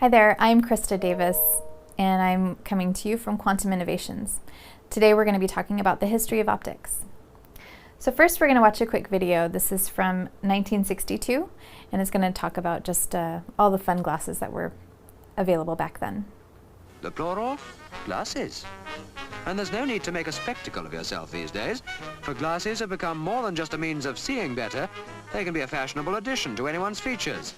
Hi there, I'm Krista Davis, and I'm coming to you from Quantum Innovations. Today we're going to be talking about the history of optics. So first we're going to watch a quick video. This is from 1962, and it's going to talk about just all the fun glasses that were available back then. The plural? Glasses. And there's no need to make a spectacle of yourself these days, for glasses have become more than just a means of seeing better. They can be a fashionable addition to anyone's features.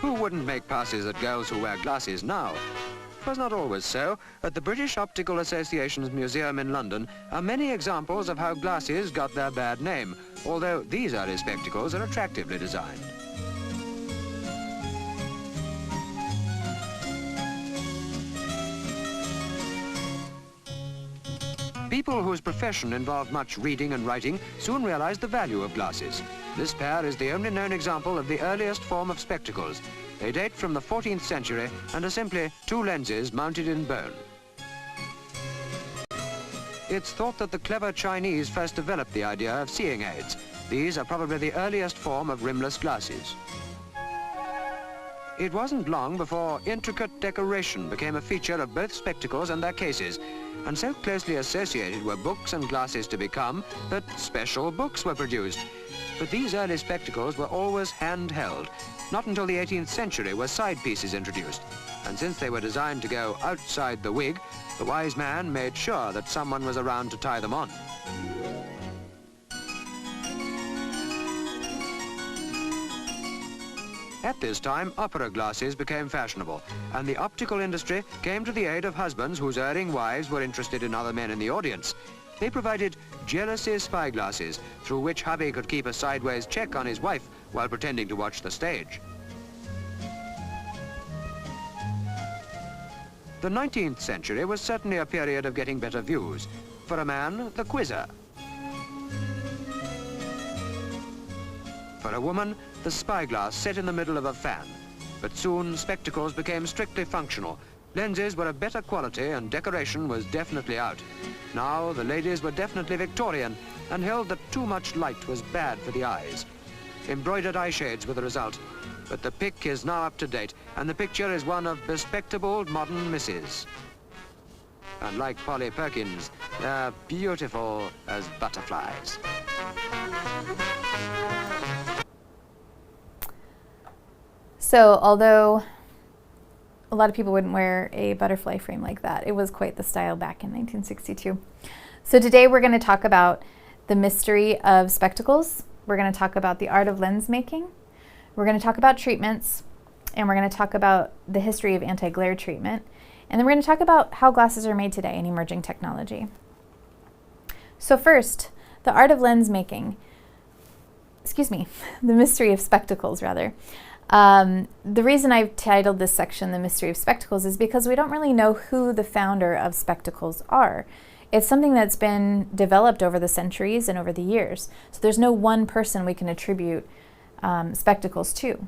Who wouldn't make passes at girls who wear glasses now? It was not always so. At the British Optical Association's museum in London are many examples of how glasses got their bad name, although these early spectacles are attractively designed. People whose profession involved much reading and writing soon realized the value of glasses. This pair is the only known example of the earliest form of spectacles. They date from the 14th century and are simply two lenses mounted in bone. It's thought that the clever Chinese first developed the idea of seeing aids. These are probably the earliest form of rimless glasses. It wasn't long before intricate decoration became a feature of both spectacles and their cases, and so closely associated were books and glasses to become that special books were produced. But these early spectacles were always handheld. Not until the 18th century were side pieces introduced, and since they were designed to go outside the wig, the wise man made sure that someone was around to tie them on. At this time, opera glasses became fashionable, and the optical industry came to the aid of husbands whose erring wives were interested in other men in the audience. They provided jealousy spyglasses, through which hubby could keep a sideways check on his wife while pretending to watch the stage. The 19th century was certainly a period of getting better views. For a man, the quizzer. For a woman, the spyglass set in the middle of a fan. But soon, spectacles became strictly functional. Lenses were of better quality and decoration was definitely out. Now, the ladies were definitely Victorian and held that too much light was bad for the eyes. Embroidered eye shades were the result. But the pick is now up to date, and the picture is one of bespectacled modern misses. And like Polly Perkins, they're beautiful as butterflies. So although a lot of people wouldn't wear a butterfly frame like that, it was quite the style back in 1962. So today we're going to talk about the mystery of spectacles. We're going to talk about the art of lens making. We're going to talk about treatments, and we're going to talk about the history of anti-glare treatment. And then we're going to talk about how glasses are made today in emerging technology. So first, the art of lens making. The mystery of spectacles, rather. The reason I've titled this section The Mystery of Spectacles is because we don't really know who the founder of spectacles are. It's something that's been developed over the centuries and over the years. So there's no one person we can attribute spectacles to.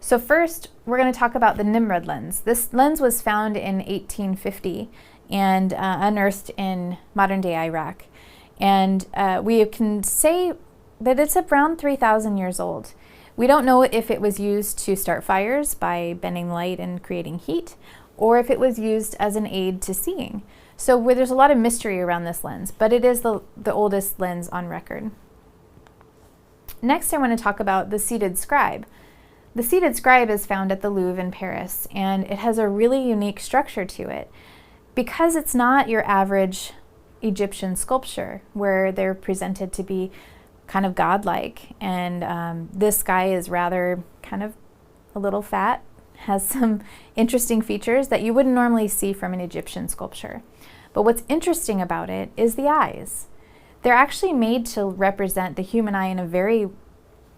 So first, we're going to talk about the Nimrod lens. This lens was found in 1850 and unearthed in modern-day Iraq. And we can say that it's around 3,000 years old. We don't know if it was used to start fires by bending light and creating heat, or if it was used as an aid to seeing. So there's a lot of mystery around this lens, but it is the oldest lens on record. Next, I want to talk about the seated scribe. The seated scribe is found at the Louvre in Paris, and it has a really unique structure to it because it's not your average Egyptian sculpture where they're presented to be kind of godlike, and this guy is rather kind of a little fat, has some interesting features that you wouldn't normally see from an Egyptian sculpture. But what's interesting about it is the eyes. They're actually made to represent the human eye in a very,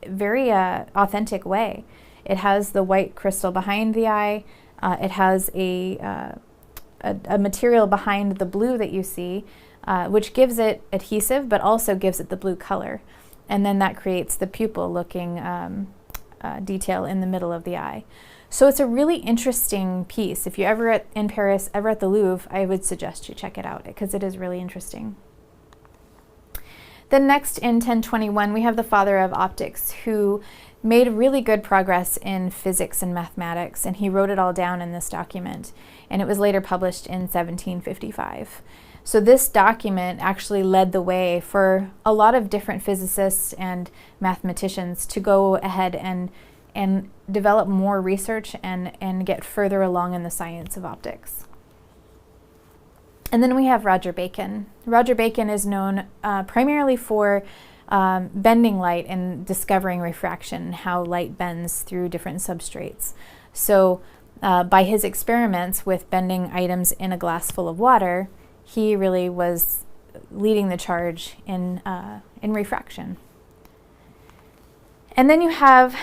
very authentic way. It has the white crystal behind the eye. It has a material behind the blue that you see, which gives it adhesive, but also gives it the blue color. And then that creates the pupil looking detail in the middle of the eye. So it's a really interesting piece. If you're ever in Paris, ever at the Louvre, I would suggest you check it out because it is really interesting. Then next in 1021, we have the father of optics who made really good progress in physics and mathematics, and he wrote it all down in this document, and it was later published in 1755. So this document actually led the way for a lot of different physicists and mathematicians to go ahead and develop more research and get further along in the science of optics. And then we have Roger Bacon. Roger Bacon is known primarily for bending light and discovering refraction, how light bends through different substrates. So by his experiments with bending items in a glass full of water, he really was leading the charge in refraction. And then you have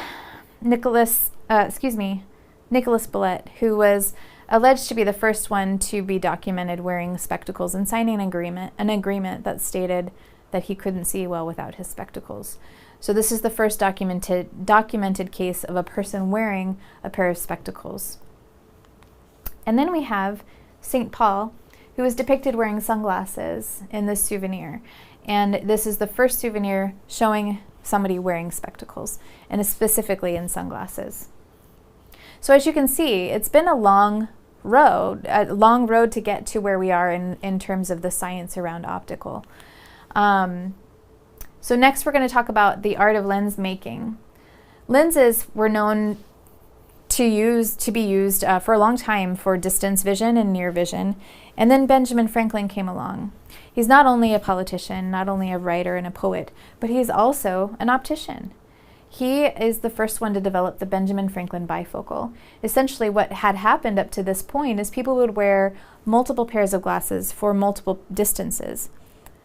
Nicholas Bolet, who was alleged to be the first one to be documented wearing spectacles and signing an agreement that stated that he couldn't see well without his spectacles. So this is the first documented case of a person wearing a pair of spectacles. And then we have St. Paul, who is depicted wearing sunglasses in this souvenir. And this is the first souvenir showing somebody wearing spectacles, and specifically in sunglasses. So as you can see, it's been a long road to get to where we are in terms of the science around optical. So next we're going to talk about the art of lens making. Lenses were known to be used for a long time for distance vision and near vision, and then Benjamin Franklin came along. He's not only a politician, not only a writer and a poet, but he's also an optician. He is the first one to develop the Benjamin Franklin bifocal. Essentially what had happened up to this point is people would wear multiple pairs of glasses for multiple distances.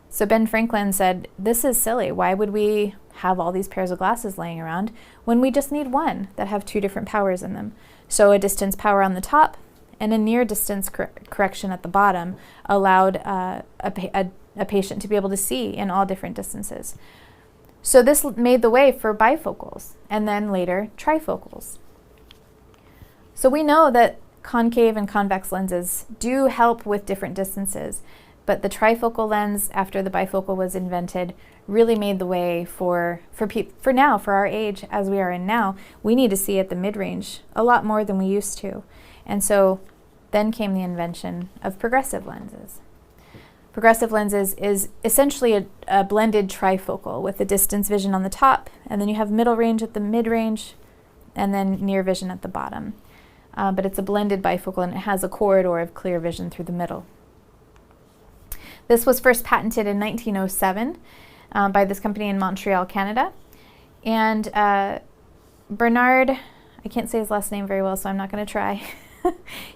So Ben Franklin said, this is silly. Why would we have all these pairs of glasses laying around when we just need one that have two different powers in them? So a distance power on the top and a near distance correction at the bottom allowed a patient to be able to see in all different distances. So this made the way for bifocals and then later trifocals. So we know that concave and convex lenses do help with different distances, but the trifocal lens after the bifocal was invented really made the way for now, for our age as we are in now. We need to see at the mid-range a lot more than we used to. And so then came the invention of progressive lenses. Progressive lenses is essentially a blended trifocal with the distance vision on the top, and then you have middle range at the mid-range, and then near vision at the bottom. But it's a blended bifocal, and it has a corridor of clear vision through the middle. This was first patented in 1907 by this company in Montreal, Canada. And Bernard, I can't say his last name very well, so I'm not going to try.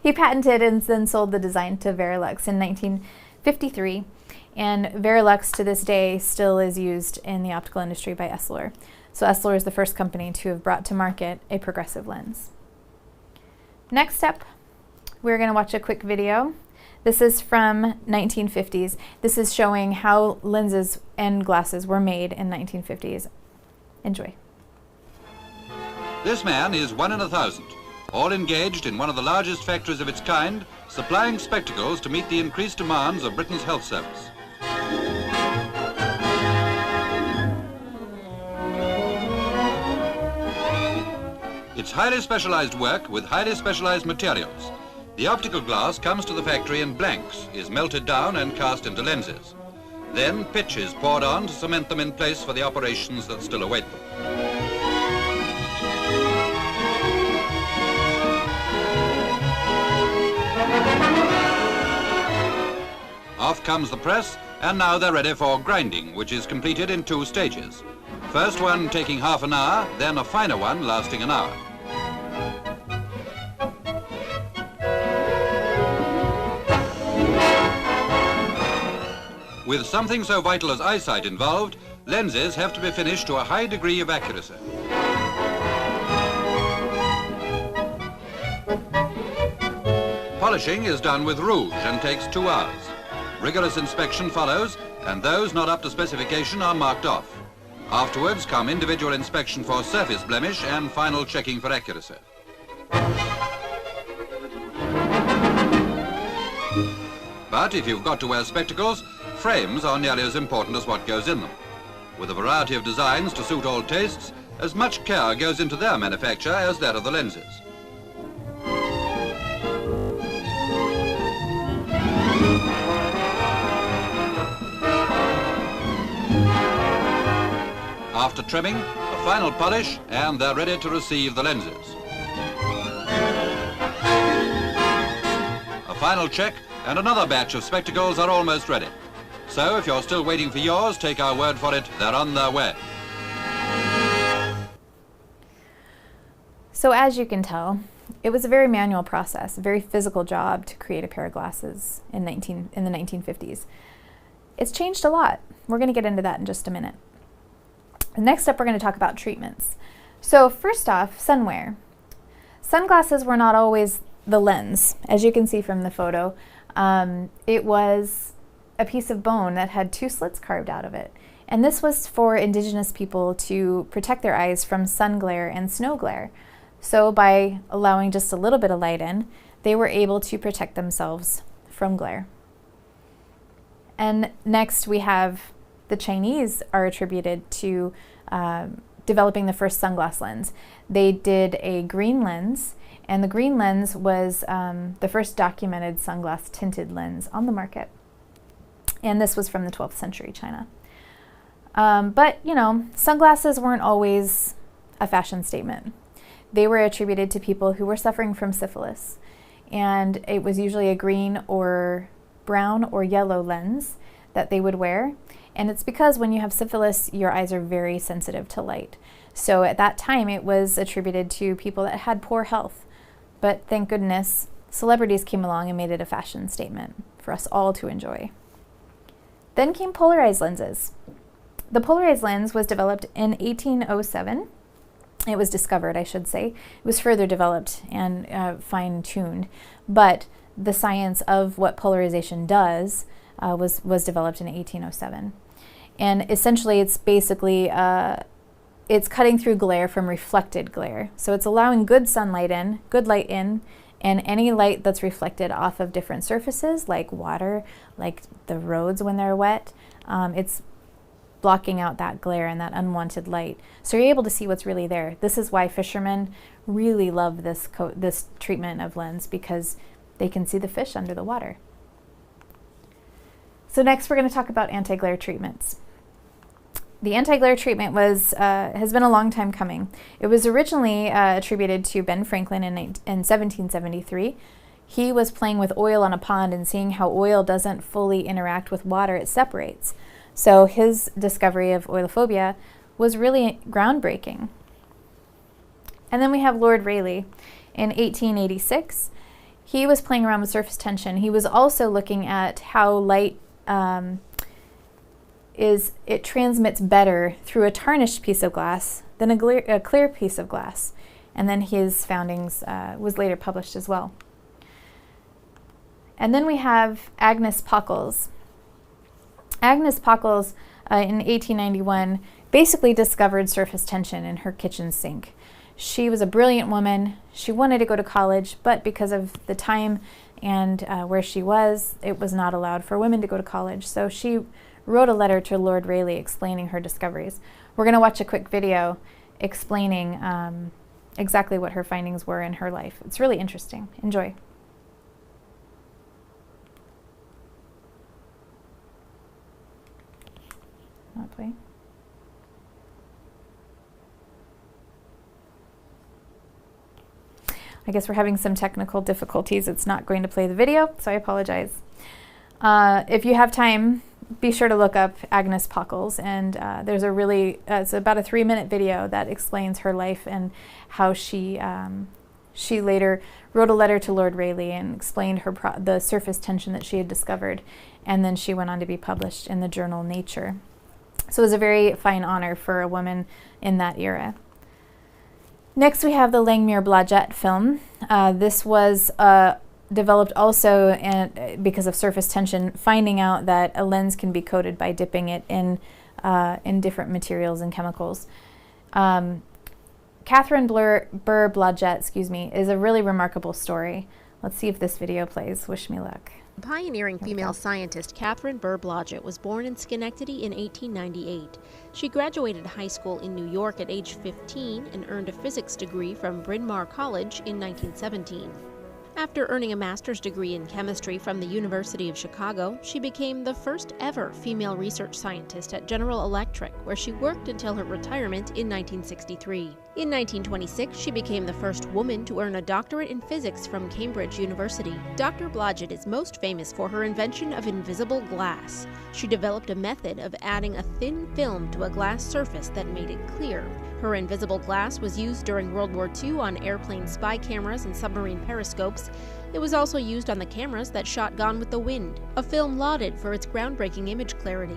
He patented and then sold the design to Verilux in 1953, and Verilux to this day still is used in the optical industry by Essilor. So Essilor is the first company to have brought to market a progressive lens. Next up, we're going to watch a quick video. This is from 1950s. This is showing how lenses and glasses were made in 1950s. Enjoy. This man is 1 in 1,000, all engaged in one of the largest factories of its kind, supplying spectacles to meet the increased demands of Britain's health service. It's highly specialized work with highly specialized materials. The optical glass comes to the factory in blanks, is melted down and cast into lenses. Then pitch is poured on to cement them in place for the operations that still await them. Off comes the press, and now they're ready for grinding, which is completed in 2 stages. First one taking half an hour, then a finer one lasting an hour. With something so vital as eyesight involved, lenses have to be finished to a high degree of accuracy. Polishing is done with rouge and takes 2 hours. Rigorous inspection follows, and those not up to specification are marked off. Afterwards come individual inspection for surface blemish and final checking for accuracy. But if you've got to wear spectacles, frames are nearly as important as what goes in them. With a variety of designs to suit all tastes, as much care goes into their manufacture as that of the lenses. After trimming, a final polish, and they're ready to receive the lenses. A final check, and another batch of spectacles are almost ready. So if you're still waiting for yours, take our word for it, they're on their way. So as you can tell, it was a very manual process, a very physical job to create a pair of glasses in the 1950s. It's changed a lot. We're going to get into that in just a minute. Next up, we're going to talk about treatments. So first off, sunwear. Sunglasses were not always the lens. As you can see from the photo, it was a piece of bone that had 2 slits carved out of it. And this was for indigenous people to protect their eyes from sun glare and snow glare. So by allowing just a little bit of light in, they were able to protect themselves from glare. And next we have the Chinese are attributed to developing the first sunglass lens. They did a green lens, and the green lens was the first documented sunglass tinted lens on the market. And this was from the 12th century China. But, you know, sunglasses weren't always a fashion statement. They were attributed to people who were suffering from syphilis. And it was usually a green or brown or yellow lens that they would wear. And it's because when you have syphilis, your eyes are very sensitive to light. So at that time, it was attributed to people that had poor health. But thank goodness, celebrities came along and made it a fashion statement for us all to enjoy. Then came polarized lenses. The polarized lens was developed in 1807. It was discovered, I should say. It was further developed and fine-tuned. But the science of what polarization does was developed in 1807. And essentially, it's basically, it's cutting through glare from reflected glare. So it's allowing good sunlight in, good light in, and any light that's reflected off of different surfaces, like water, like the roads when they're wet, it's blocking out that glare and that unwanted light. So you're able to see what's really there. This is why fishermen really love this treatment of lens, because they can see the fish under the water. So next we're going to talk about anti-glare treatments. The anti-glare treatment has been a long time coming. It was originally attributed to Ben Franklin in 1773. He was playing with oil on a pond and seeing how oil doesn't fully interact with water, it separates. So his discovery of oilophobia was really groundbreaking. And then we have Lord Rayleigh in 1886. He was playing around with surface tension. He was also looking at how light it transmits better through a tarnished piece of glass than a clear piece of glass. And then his foundings was later published as well. And then we have Agnes Pockels. Agnes Pockels in 1891 basically discovered surface tension in her kitchen sink. She was a brilliant woman. She wanted to go to college, but because of the time and where she was, it was not allowed for women to go to college. So she wrote a letter to Lord Rayleigh explaining her discoveries. We're going to watch a quick video explaining exactly what her findings were in her life. It's really interesting. Enjoy. Not play. I guess we're having some technical difficulties. It's not going to play the video, so I apologize. If you have time, be sure to look up Agnes Pockels, and there's a really, it's about a 3-minute video that explains her life and how she later wrote a letter to Lord Rayleigh and explained the surface tension that she had discovered, and then she went on to be published in the journal Nature. So it was a very fine honor for a woman in that era. Next we have the Langmuir-Blodgett film. This was developed also because of surface tension, finding out that a lens can be coated by dipping it in in different materials and chemicals. Catherine Burr-Blodgett, is a really remarkable story. Let's see if this video plays. Wish me luck. Pioneering female scientist Catherine Burr-Blodgett was born in Schenectady in 1898. She graduated high school in New York at age 15 and earned a physics degree from Bryn Mawr College in 1917. After earning a master's degree in chemistry from the University of Chicago, she became the first ever female research scientist at General Electric, where she worked until her retirement in 1963. In 1926, she became the first woman to earn a doctorate in physics from Cambridge University. Dr. Blodgett is most famous for her invention of invisible glass. She developed a method of adding a thin film to a glass surface that made it clear. Her invisible glass was used during World War II on airplane spy cameras and submarine periscopes. It was also used on the cameras that shot Gone with the Wind, a film lauded for its groundbreaking image clarity.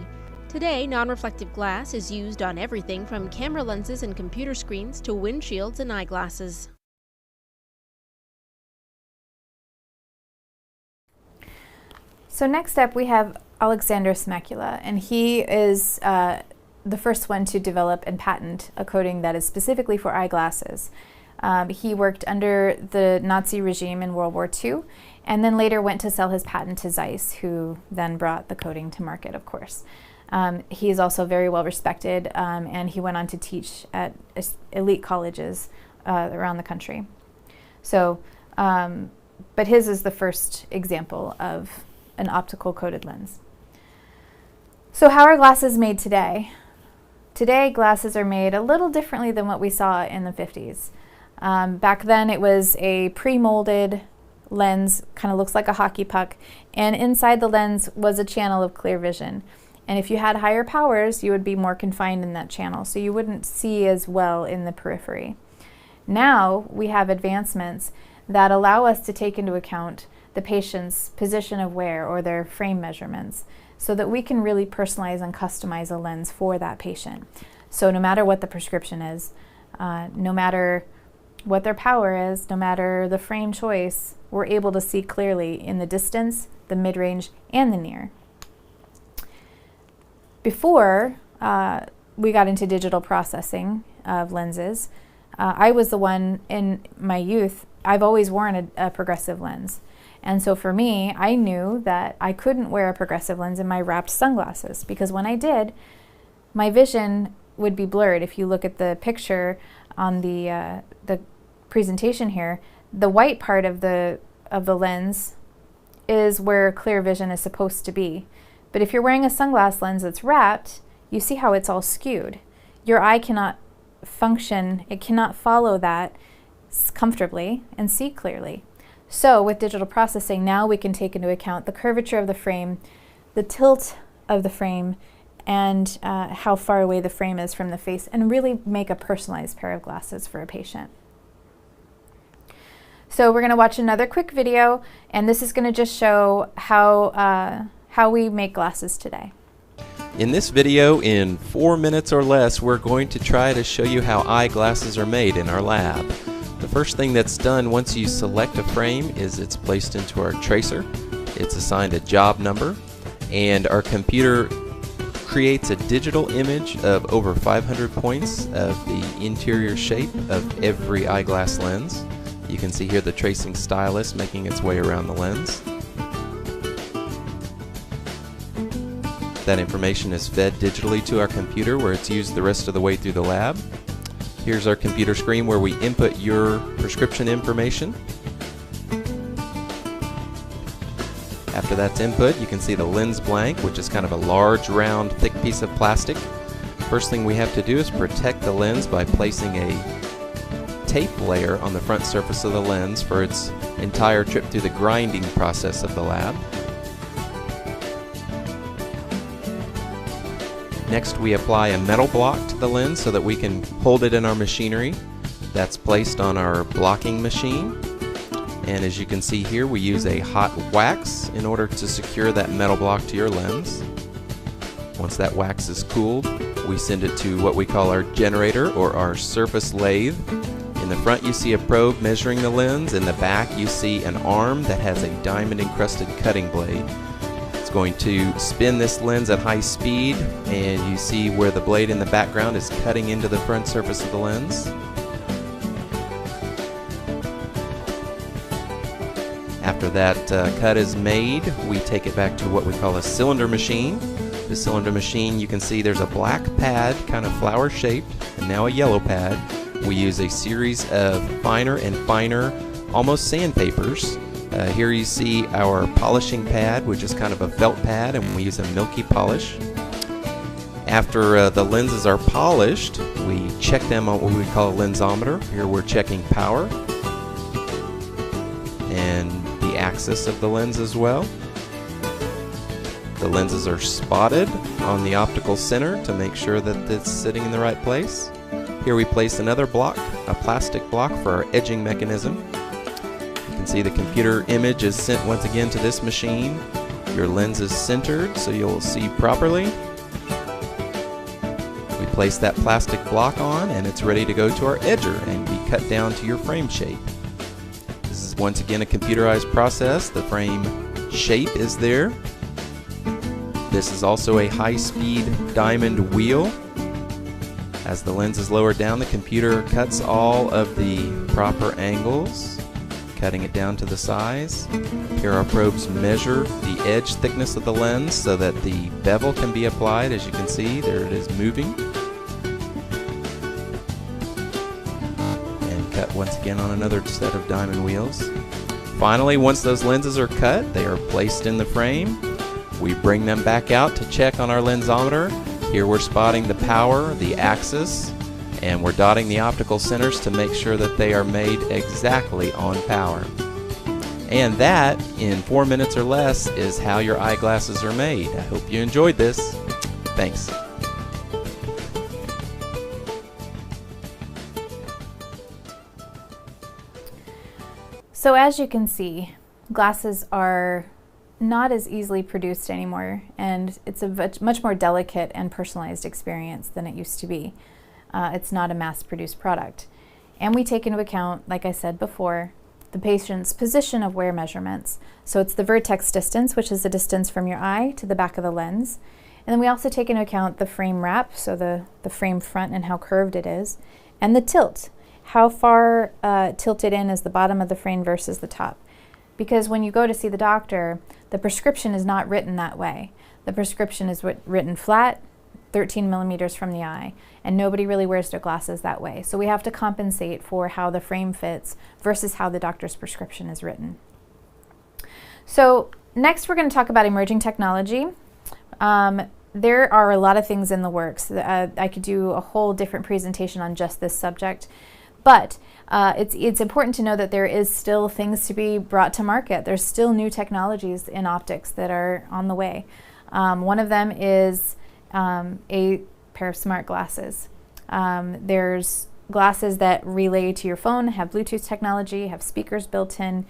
Today, non-reflective glass is used on everything from camera lenses and computer screens to windshields and eyeglasses. So next up we have Alexander Smekula, and he is the first one to develop and patent a coating that is specifically for eyeglasses. He worked under the Nazi regime in World War II, and then later went to sell his patent to Zeiss, who then brought the coating to market, of course. He is also very well respected, and he went on to teach at elite colleges around the country. So, but his is the first example of an optical coated lens. So how are glasses made today? Today, glasses are made a little differently than what we saw in the 50s. Back then, it was a pre-molded lens, kind of looks like a hockey puck, and inside the lens was a channel of clear vision. And if you had higher powers, you would be more confined in that channel, so you wouldn't see as well in the periphery. Now, we have advancements that allow us to take into account the patient's position of wear or their frame measurements, so that we can really personalize and customize a lens for that patient. So no matter what the prescription is, no matter what their power is, no matter the frame choice, we're able to see clearly in the distance, the mid-range, and the near. Before we got into digital processing of lenses, I was the one in my youth, I've always worn a progressive lens. And so for me, I knew that I couldn't wear a progressive lens in my wrapped sunglasses, because when I did, my vision would be blurred. If you look at the picture on the presentation here, the white part of the lens is where clear vision is supposed to be. But if you're wearing a sunglass lens that's wrapped, you see how it's all skewed. Your eye cannot function, it cannot follow that comfortably and see clearly. So with digital processing, now we can take into account the curvature of the frame, the tilt of the frame, and how far away the frame is from the face, and really make a personalized pair of glasses for a patient. So we're going to watch another quick video, and this is going to just show how we make glasses today. In this video, in 4 minutes or less, we're going to try to show you how eyeglasses are made in our lab. The first thing that's done once you select a frame is it's placed into our tracer. It's assigned a job number, and our computer creates a digital image of over 500 points of the interior shape of every eyeglass lens. You can see here the tracing stylus making its way around the lens. That information is fed digitally to our computer, where it's used the rest of the way through the lab. Here's our computer screen where we input your prescription information. After that's input, you can see the lens blank, which is kind of a large, round, thick piece of plastic. First thing we have to do is protect the lens by placing a tape layer on the front surface of the lens for its entire trip through the grinding process of the lab. Next, we apply a metal block to the lens so that we can hold it in our machinery. That's placed on our blocking machine. And as you can see here, we use a hot wax in order to secure that metal block to your lens. Once that wax is cooled, we send it to what we call our generator, or our surface lathe. In the front you see a probe measuring the lens. In the back you see an arm that has a diamond encrusted cutting blade. It's going to spin this lens at high speed, and you see where the blade in the background is cutting into the front surface of the lens. After that cut is made, we take it back to what we call a cylinder machine. The cylinder machine, you can see there's a black pad, kind of flower shaped, and now a yellow pad. We use a series of finer and finer, almost sandpapers. Here you see our polishing pad, which is kind of a felt pad, and we use a milky polish. After the lenses are polished, we check them on what we call a lensometer. Here we're checking power and the axis of the lens as well. The lenses are spotted on the optical center to make sure that it's sitting in the right place. Here we place another block, a plastic block for our edging mechanism. You can see the computer image is sent once again to this machine. Your lens is centered so you'll see properly. We place that plastic block on and it's ready to go to our edger and be cut down to your frame shape. This is once again a computerized process. The frame shape is there. This is also a high-speed diamond wheel. As the lens is lowered down, the computer cuts all of the proper angles, cutting it down to the size. Here our probes measure the edge thickness of the lens so that the bevel can be applied. As you can see, there it is moving. And cut once again on another set of diamond wheels. Finally, once those lenses are cut, they are placed in the frame. We bring them back out to check on our lensometer. Here we're spotting the power, the axis, and we're dotting the optical centers to make sure that they are made exactly on power. And that, in 4 minutes or less, is how your eyeglasses are made. I hope you enjoyed this. Thanks. So as you can see, glasses are not as easily produced anymore, and it's a much more delicate and personalized experience than it used to be. It's not a mass-produced product. And we take into account, like I said before, the patient's position of wear measurements. So it's the vertex distance, which is the distance from your eye to the back of the lens. And then we also take into account the frame wrap, so the frame front and how curved it is, and the tilt. How far tilted in is the bottom of the frame versus the top. Because when you go to see the doctor, the prescription is not written that way. The prescription is written flat, 13 millimeters from the eye, and nobody really wears their glasses that way. So we have to compensate for how the frame fits versus how the doctor's prescription is written. So next we're going to talk about emerging technology. There are a lot of things in the works. I could do a whole different presentation on just this subject, but it's important to know that there is still things to be brought to market. There's still new technologies in optics that are on the way. One of them is a pair of smart glasses. There's glasses that relay to your phone, have Bluetooth technology, have speakers built in.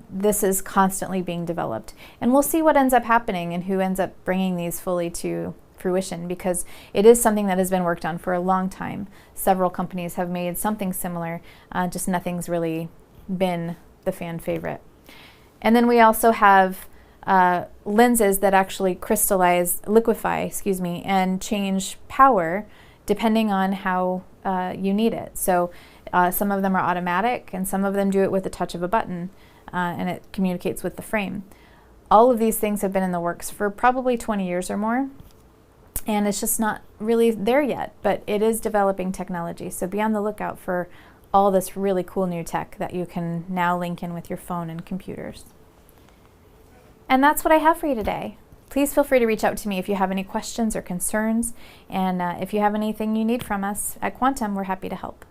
This is constantly being developed. And we'll see what ends up happening and who ends up bringing these fully to fruition, because it is something that has been worked on for a long time. Several companies have made something similar, just nothing's really been the fan favorite. And then we also have lenses that actually liquefy, and change power depending on how you need it. So some of them are automatic and some of them do it with the touch of a button, and it communicates with the frame. All of these things have been in the works for probably 20 years or more. And it's just not really there yet, but it is developing technology. So be on the lookout for all this really cool new tech that you can now link in with your phone and computers. And that's what I have for you today. Please feel free to reach out to me if you have any questions or concerns. And if you have anything you need from us at Quantum, we're happy to help.